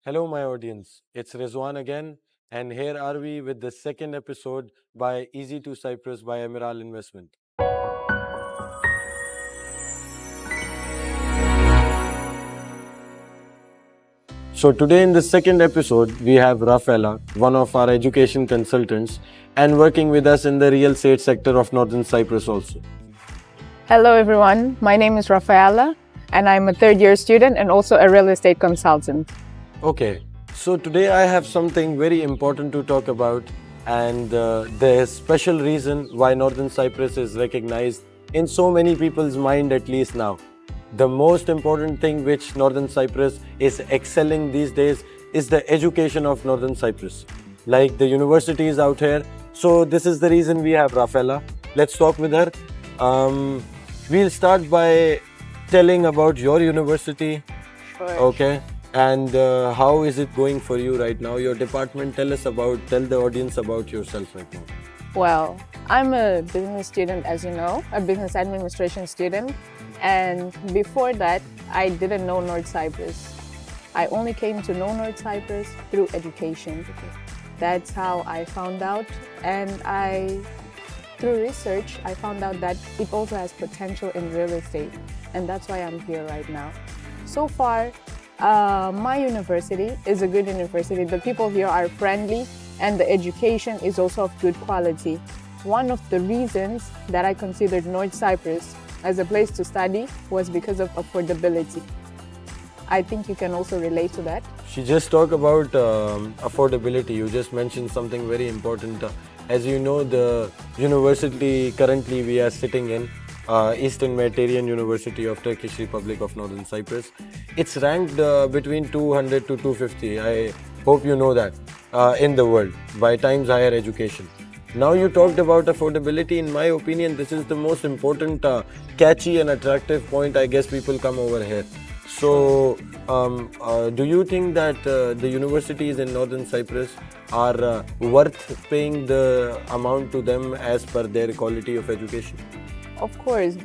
Hello, my audience. It's Rizwan again, and here are we with the second episode by Easy to Cyprus by Amiral Investment. So, today in the second episode, we have Rafaela, one of our education consultants, and working with us in the real estate sector of Northern Cyprus also. Hello everyone, my name is Rafaela and I'm a third year student and also a real estate consultant. Okay, so today I have something very important to talk about, and the special reason why Northern Cyprus is recognized in so many people's mind, at least now. The most important thing which Northern Cyprus is excelling these days is the education of Northern Cyprus, like the universities out here. So this is the reason we have Rafaela. Let's talk with her. We'll start by telling about your university. Sure. Okay. And how is it going for you right now? Your department, tell the audience about yourself right now. Well, I'm a business student, as you know, a business administration student. And before that, I didn't know North Cyprus. I only came to know North Cyprus through education. That's how I found out. And through research, I found out that it also has potential in real estate. And that's why I'm here right now. So far, my university is a good university. The people here are friendly and the education is also of good quality. One of the reasons that I considered North Cyprus as a place to study was because of affordability. I think you can also relate to that. She just talked about affordability. You just mentioned something very important. As you know, the university currently we are sitting in, Eastern Mediterranean University of Turkish Republic of Northern Cyprus. It's ranked between 200 to 250. I hope you know that in the world by Times Higher Education. Now you talked about affordability. In my opinion, this is the most important, catchy and attractive point. I guess people come over here. So, do you think that the universities in Northern Cyprus are worth paying the amount to them as per their quality of education? Of course,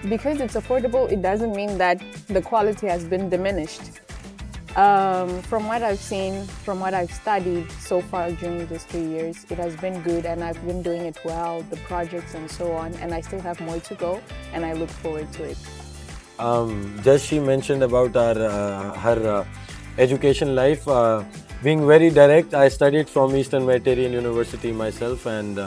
because it's affordable, it doesn't mean that the quality has been diminished. From what I've seen, from what I've studied so far during these 3 years, it has been good and I've been doing it well, the projects and so on, and I still have more to go and I look forward to it. Just she mentioned about her education life. Being very direct, I studied from Eastern Mediterranean University myself, and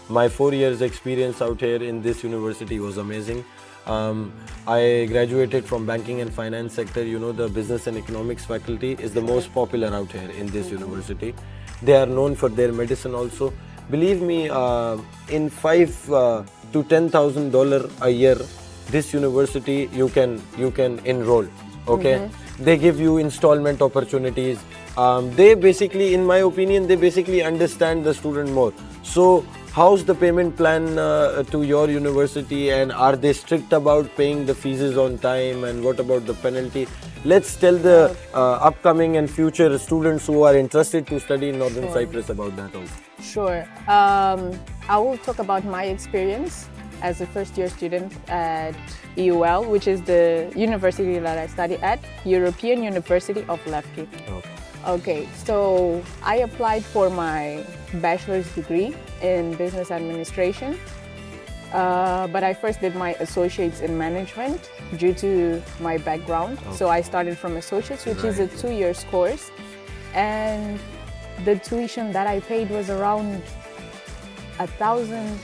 my 4 years experience out here in this university was amazing. I graduated from banking and finance sector. You know, the business and economics faculty is the most popular out here in this university. They are known for their medicine also. Believe me, in $5,000 to $10,000 a year, this university you can enroll. Okay, they give you installment opportunities. They basically, in my opinion, they basically understand the student more. So how's the payment plan to your university, and are they strict about paying the fees on time, and what about the penalty? Let's tell the upcoming and future students who are interested to study in Northern Cyprus about that also. Sure. I will talk about my experience as a first year student at EUL, which is the university that I study at, European University of Lefki. Okay, so I applied for my bachelor's degree in business administration, but I first did my associates in management due to my background. So I started from associates, which is a 2 year course, and the tuition that I paid was around 1,000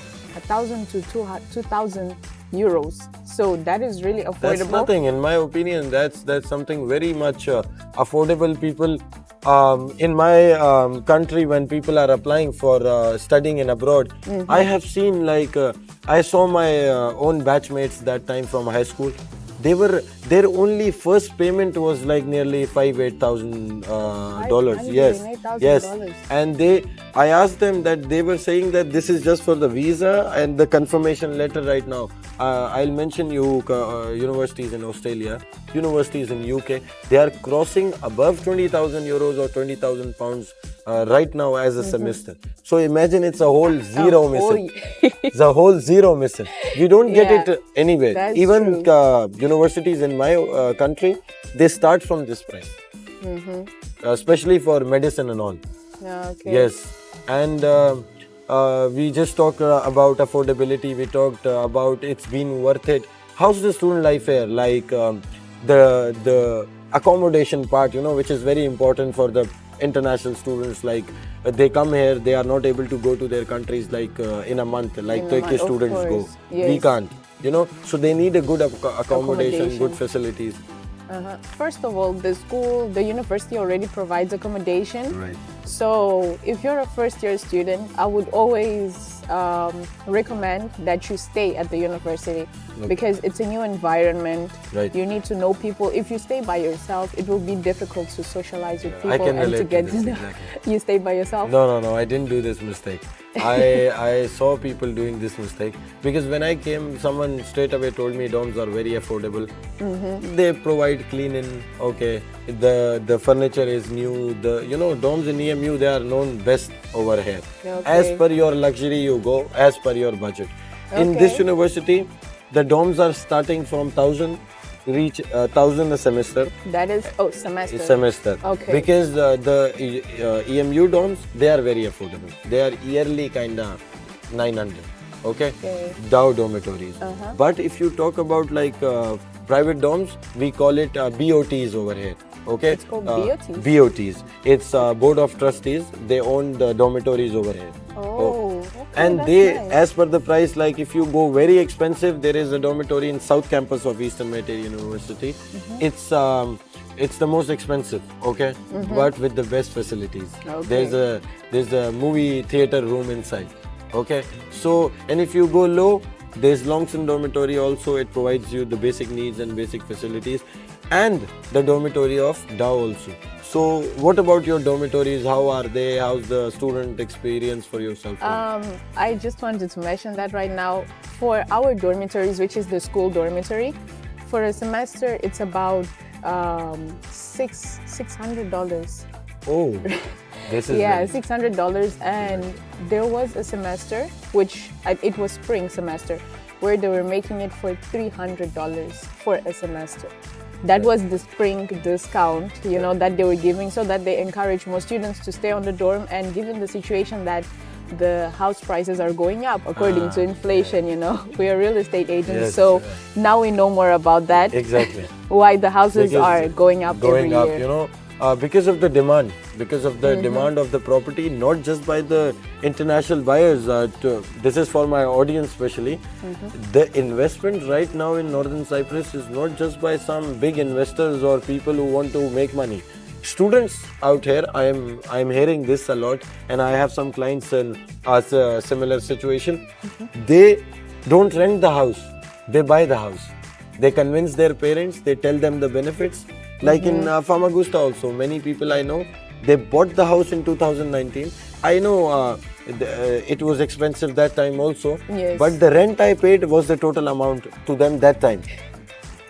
to 2,000 euros. So that is really affordable. That's nothing, in my opinion. That's something very much affordable. People in my country, when people are applying for studying in abroad, I have seen I saw my own batchmates that time from high school. Their only first payment was like nearly $8,000. Yes. And I asked them that they were saying that this is just for the visa and the confirmation letter right now. I'll mention you universities in Australia, universities in UK. They are crossing above 20,000 euros or 20,000 pounds right now as a semester. So imagine it's a whole zero missing. It's a whole zero missing. We don't get it anywhere. Even universities in my country, they start from this price. especially for medicine and all. Yeah, okay. Yes, and we just talked about affordability. We talked about it's been worth it. How's the student life here? Like the accommodation part, which is very important for the international students. Like they come here, they are not able to go to their countries like in a month, like In a Turkish month, of students go. course. We Yes. can't, so they need a good accommodation, good Accommodation. facilities. First of all, the university already provides accommodation. Right. So if you're a first year student, I would always recommend that you stay at the university because it's a new environment. Right. You need to know people. If you stay by yourself, it will be difficult to socialize with people I can and to relate to get this, to know. exactly. You stay by yourself? No, I didn't do this mistake. I saw people doing this mistake because when I came, someone straight away told me dorms are very affordable. They provide cleaning, okay. The furniture is new. Dorms in EMU, they are known best over here. Okay. As per your luxury, you go. As per your budget. In this Okay. university, the dorms are starting from 1,000, reach 1,000 a semester. That is, semester. Semester. Okay. Because the EMU dorms, they are very affordable. They are yearly kinda 900. Okay. Okay. Dow dormitories. But if you talk about like private dorms, we call it BOTs over here. Okay. It's called BOTs? BOTs. It's Board of Trustees. They own the dormitories over here. Oh, okay, And that's they, nice. as per the price, like if you go very expensive, there is a dormitory in South Campus of Eastern Mediterranean University. It's the most expensive, okay, but with the best facilities. Okay. There's a movie theater room inside, okay. So, and if you go low, there's Longson dormitory also. It provides you the basic needs and basic facilities, and the dormitory of Dow also. So, what about your dormitories? How are they? How's the student experience for yourself? I just wanted to mention that right now, for our dormitories, which is the school dormitory, for a semester it's about $600. Oh, this is Yeah, nice. $600, and there was a semester, which it was spring semester, where they were making it for $300 for a semester. That was the spring discount, that they were giving, so that they encourage more students to stay on the dorm. And given the situation that the house prices are going up according to inflation, we are real estate agents, Yes, so yeah. now we know more about that. Exactly. Why the houses Because are going up going up, every year. because of the demand, demand of the property, not just by the international buyers. This is for my audience especially. The investment right now in Northern Cyprus is not just by some big investors or people who want to make money. Students out here, I'm hearing this a lot, and I have some clients in a similar situation. They don't rent the house; they buy the house. They convince their parents. They tell them the benefits. Like in Famagusta also, many people I know, they bought the house in 2019. I know it was expensive that time also, Yes. but the rent I paid was the total amount to them that time.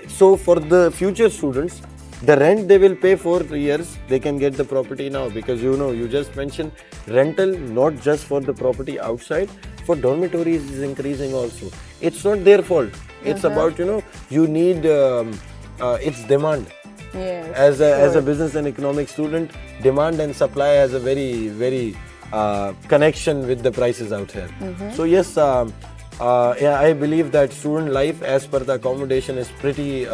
So for the future students, the rent they will pay for years, they can get the property now, because you just mentioned rental, not just for the property outside, for dormitories is increasing also. It's not their fault. It's about, you need, it's demand. Yes, As a sure. business and economics student, demand and supply has a very, very connection with the prices out here. So yes, yeah, I believe that student life as per the accommodation is pretty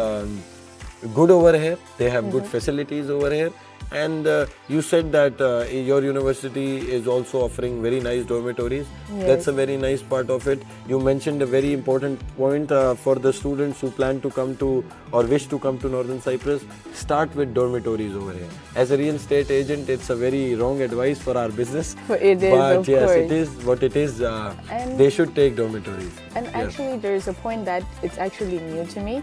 good over here. They have good facilities over here. And you said that your university is also offering very nice dormitories. Yes. That's a very nice part of it. You mentioned a very important point for the students who plan to come to or wish to come to Northern Cyprus. Start with dormitories over here. As a real estate agent, it's a very wrong advice for our business. It is, but of yes, course. it is what it is. And- They should take dormitories. And Yes. actually, there is a point that it's actually new to me.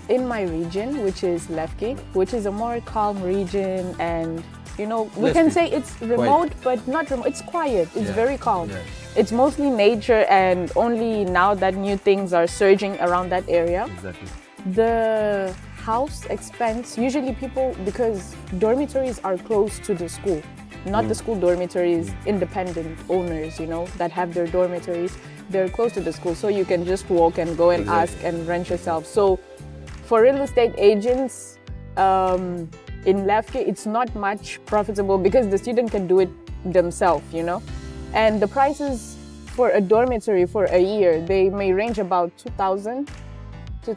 In my region, which is Lefki, which is a more calm region, and we Less can people. say it's remote, but not remote. It's quiet. It's Yeah, very calm. yeah. It's mostly nature, and only now that new things are surging around that area. Exactly. The house expense, usually people, because dormitories are close to the school, not the school dormitories, independent owners, that have their dormitories, they're close to the school. So you can just walk and go and Exactly. ask and rent yourself. So for real estate agents, in Lefke, it's not much profitable because the student can do it themselves, you know. And the prices for a dormitory for a year, they may range about $2,000 to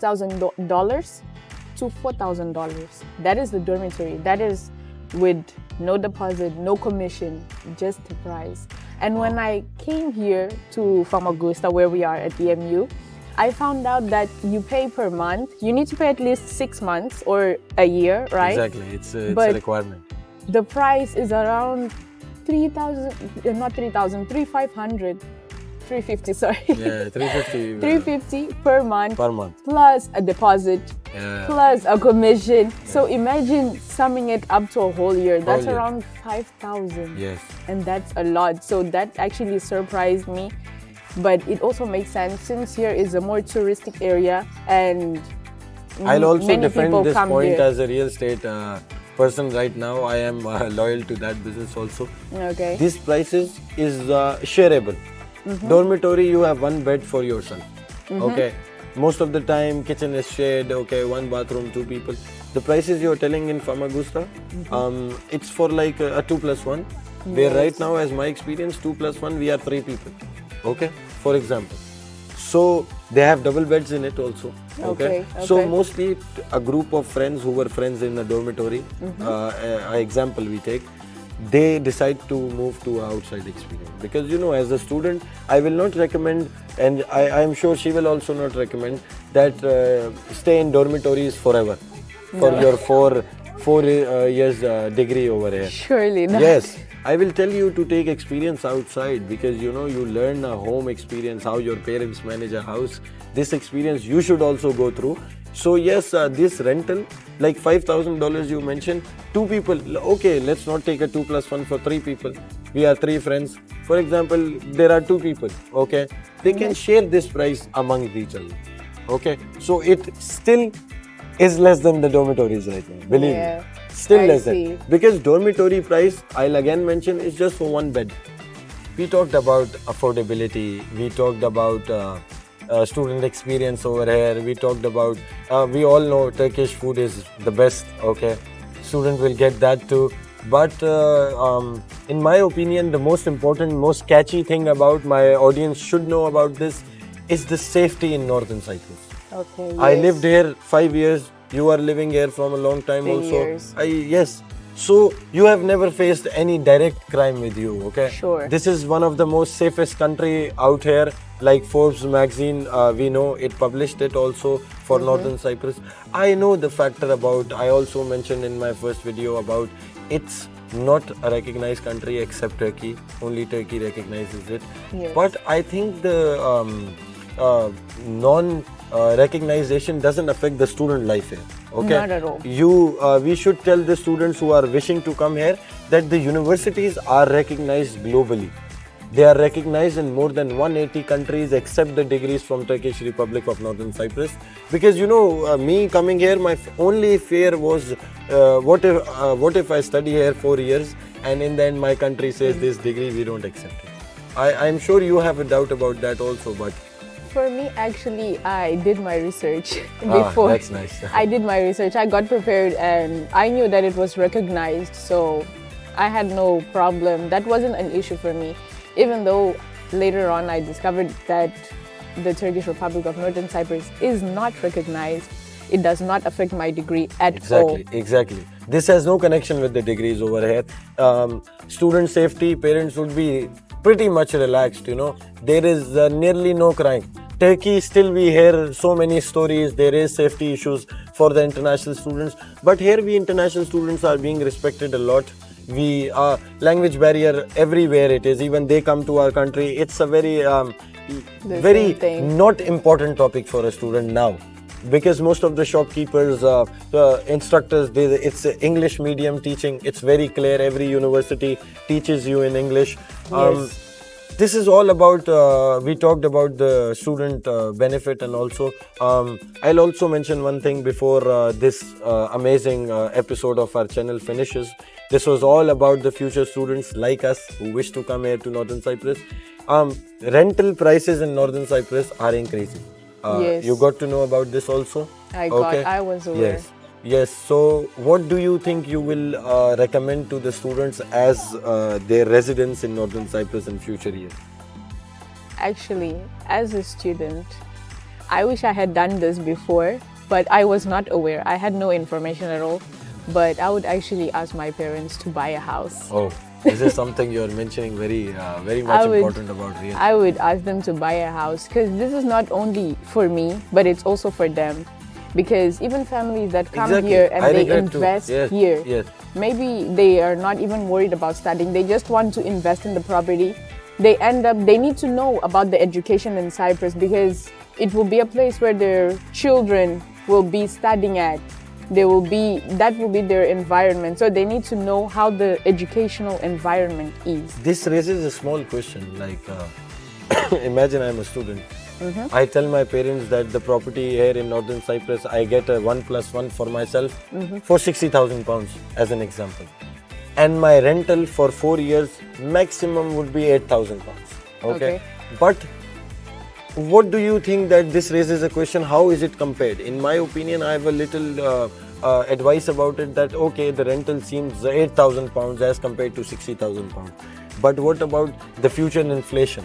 $4,000. That is the dormitory. That is with no deposit, no commission, just the price. And when I came here to Famagusta, where we are at the MU, I found out that you pay per month. You need to pay at least 6 months or a year, right? Exactly, it's a requirement. The price is around 3,000, not 3,000, 3,500. 350, sorry. Yeah, 350. 350 per month. Per month. Plus a deposit. Yeah. Plus a commission. Yeah. So imagine summing it up to a whole year. That's around 5,000. Yes. And that's a lot. So that actually surprised me. But it also makes sense since here is a more touristic area and I'll also defend this point here. As a real estate person right now. I am loyal to that business also. Okay. These prices is shareable. Dormitory, you have one bed for yourself. Okay. Most of the time, kitchen is shared. Okay, one bathroom, 2 people. The prices you're telling in Famagusta, it's for like a 2+1. Where right now, as my experience, 2+1, we are 3 people. Okay, for example. So they have double beds in it also. Okay. So mostly a group of friends who were friends in a dormitory, example we take, they decide to move to outside experience. Because you know, as a student, I will not recommend, and I am sure she will also not recommend that stay in dormitories forever for your four years degree over here. Surely not. Yes. I will tell you to take experience outside because you know you learn a home experience, how your parents manage a house. This experience you should also go through. So yes, this rental, like $5,000 you mentioned, 2 people. Okay, let's not take a 2+1 for 3 people. We are 3 friends. For example, there are 2 people. Okay, they can share this price among each other. Okay, so it still is less than the dormitories right now. Believe me. Still less than. Because dormitory price, I'll again mention, is just for 1 bed. We talked about affordability. We talked about student experience over here. We talked about, we all know Turkish food is the best. Okay, student will get that too. But in my opinion, the most important, most catchy thing about my audience should know about this is the safety in Northern Cyprus. Okay. Yes. I lived here 5 years. You are living here from a long time 3 also. years. Yes. So you have never faced any direct crime with you, okay? Sure. This is one of the most safest country out here. Like Forbes magazine, we know it published it also for Northern Cyprus. I know the factor about, I also mentioned in my first video about it's not a recognized country except Turkey. Only Turkey recognizes it. Yes. But I think the recognition doesn't affect the student life here. Okay? Not at all. We should tell the students who are wishing to come here that the universities are recognized globally. They are recognized in more than 180 countries except the degrees from Turkish Republic of Northern Cyprus. Because you know, me coming here, my only fear was what if I study here 4 years and in the end my country says this degree we don't accept it. I'm sure you have a doubt about that also, but for me, actually, I did my research before. That's nice. I did my research. I got prepared and I knew that it was recognized. So I had no problem. That wasn't an issue for me. Even though later on I discovered that the Turkish Republic of Northern Cyprus is not recognized, it does not affect my degree at all. Exactly. This has no connection with the degrees over here. Student safety, parents would be pretty much relaxed, you know. There is nearly no crime. Turkey, still we hear so many stories, there is safety issues for the international students. But here we international students are being respected a lot. We language barrier everywhere it is. Even they come to our country. It's a very not important topic for a student now. Because most of the shopkeepers, instructors, it's English medium teaching. It's very clear. Every university teaches you in English. Yes. This is all about, we talked about the student benefit, and also, I'll also mention one thing before this amazing episode of our channel finishes. This was all about the future students like us who wish to come here to Northern Cyprus. Rental prices in Northern Cyprus are increasing. Yes. You got to know about this also? I was aware. Yes. Yes. So, what do you think you will recommend to the students as their residents in Northern Cyprus in future years? Actually, as a student, I wish I had done this before, but I was not aware. I had no information at all. But I would actually ask my parents to buy a house. Oh, this is something you're mentioning very much important about real. I would ask them to buy a house because this is not only for me, but it's also for them. Because even families that come here and they invest here, maybe they are not even worried about studying. They just want to invest in the property. They need to know about the education in Cyprus because it will be a place where their children will be studying at. That will be their environment. So they need to know how the educational environment is. This raises a small question. Like, imagine I'm a student. I tell my parents that the property here in Northern Cyprus, I get a 1+1 for myself for £60,000 as an example. And my rental for 4 years maximum would be £8,000. Okay. But what do you think that this raises a question? How is it compared? In my opinion, I have a little advice about it that okay, the rental seems £8,000 as compared to £60,000. But what about the future inflation?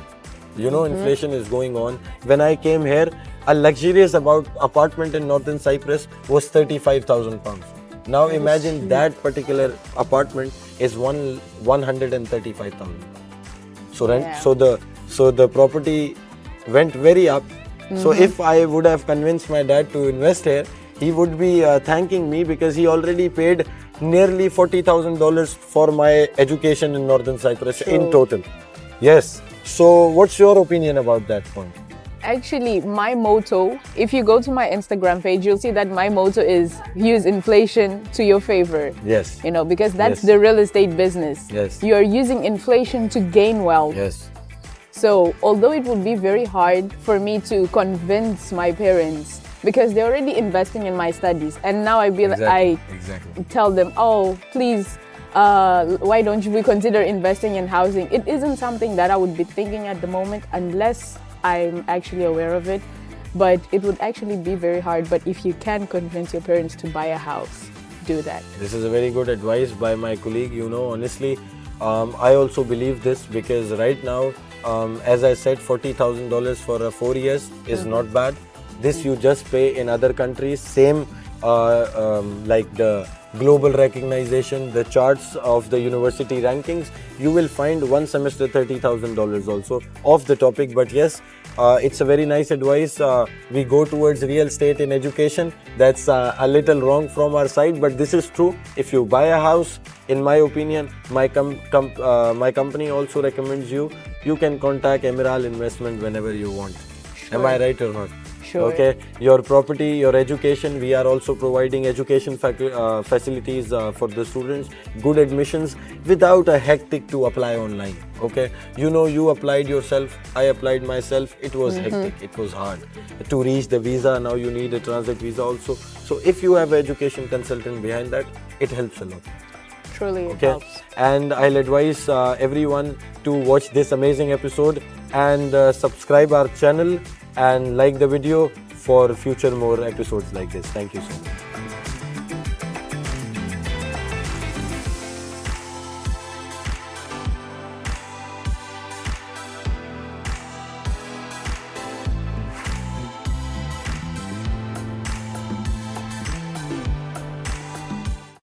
You know, inflation is going on. When I came here, a luxurious apartment in Northern Cyprus was £35,000. Now imagine that particular apartment is £135,000. So so the property went very up. So if I would have convinced my dad to invest here, he would be thanking me because he already paid nearly $40,000 for my education in Northern Cyprus in total. Yes. So what's your opinion about that point? Actually, my motto, if you go to my Instagram page, you'll see that my motto is use inflation to your favor. Yes. You know, because that's the real estate business. Yes. You are using inflation to gain wealth. Yes. So, although it would be very hard for me to convince my parents because they're already investing in my studies, and now I tell them, oh, please, why don't we consider investing in housing? It isn't something that I would be thinking at the moment unless I'm actually aware of it. But it would actually be very hard. But if you can convince your parents to buy a house, do that. This is a very good advice by my colleague. You know, honestly, I also believe this because right now, as I said, $40,000 for 4 years is not bad. This you just pay in other countries. Same like the global recognition, the charts of the university rankings, you will find one semester $30,000 also off the topic. But yes, it's a very nice advice. We go towards real estate in education. That's a little wrong from our side, but this is true. If you buy a house, in my opinion, my company also recommends you can contact Emerald Investment whenever you want. Sure. Am I right or not? Sure. Okay, your property, your education, we are also providing education facilities for the students, good admissions without a hectic to apply online. Okay, you know, you applied yourself, I applied myself, it was hectic, it was hard to reach the visa. Now you need a transit visa also. So if you have an education consultant behind that, it helps a lot. Truly it helps. And I'll advise everyone to watch this amazing episode and subscribe our channel and like the video for future more episodes like this. Thank you so much.